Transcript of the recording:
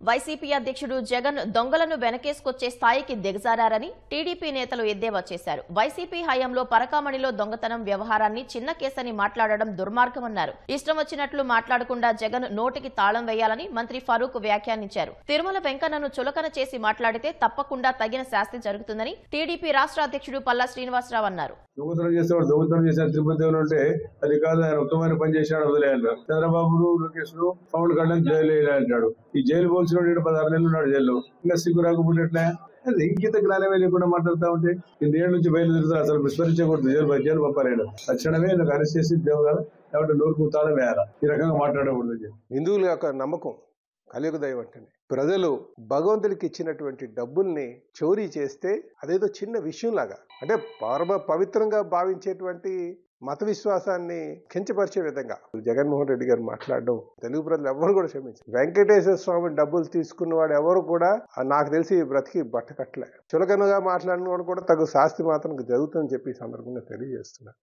YCP అధ్యక్షుడు జగన్ దొంగలను వెనకేసుకొచ్చే స్థాయికి దిగజారని టీడీపీ నేతలు ఎద్దేవా చేశారు. వైసీపీ హయాంలో పరకామణిలో దొంగతనం వ్యవహారాన్ని చిన్న కేసని మాట్లాడడం దుర్మార్గమన్నారు. ఇష్టం వచ్చినట్లు మాట్లాడకుండా జగన్ నోటికి తాళం వేయాలని మంత్రి ఫరూక్ వ్యాఖ్యానించారు. తిరుమల వెంకన్నను చులకన చేసి మాట్లాడితే తప్పకుండా తగిన శాస్తి జరుగుతుందని టీడీపీ రాష్ట్ర అధ్యక్షుడు పల్లా శ్రీనివాసరావు అన్నారు. దొంగతనం చేసేవాడు దొంగతనం చేసిన తిరుపతి అంటే అది కాదు, ఆయన ఉత్తమమైన పని చేసినాడు వదిలే అంటారు. చంద్రబాబు లోకేష్ పవన్ కళ్యాణ్ జైలు అంటాడు. ఈ జైలు పోల్చిన 16 నెలలు ఉన్నాడు జైల్లో. ఇంకా సిగ్గు రాకపోయినట్లే ఇంకిత జ్ఞానమే లేకుండా మాట్లాడుతూ ఉంటే 8 ఏళ్ళ నుంచి బయలుదేరుతారు. అసలు విస్మరించకూడదు. జైలు పంపారు. తక్షణమే నాకు అరెస్ట్ చేసి దేవగారు లేకపోతే నోరుకు తాళం వేయాలా, ఈ రకంగా మాట్లాడకూడదు. హిందువుల యొక్క నమ్మకం కలియుగ దైవం అంటేనే ప్రజలు భగవంతుడికి ఇచ్చినటువంటి డబ్బుల్ని చోరీ చేస్తే అదేదో చిన్న విషయంలాగా, అంటే పవిత్రంగా భావించేటువంటి మత విశ్వాసాన్ని కించపరిచే విధంగా జగన్మోహన్ రెడ్డి గారు మాట్లాడడం తెలుగు ప్రజలు ఎవరు కూడా క్షమించారు. వెంకటేశ్వర స్వామి డబ్బులు తీసుకున్నవాడు ఎవరు కూడా నాకు తెలిసి బ్రతికి బట్టకట్టలే. చులకనగా మాట్లాడిన వాడు కూడా తగు శాస్తి మాత్రం జరుగుతుందని చెప్పి ఈ సందర్భంగా తెలియజేస్తున్నారు.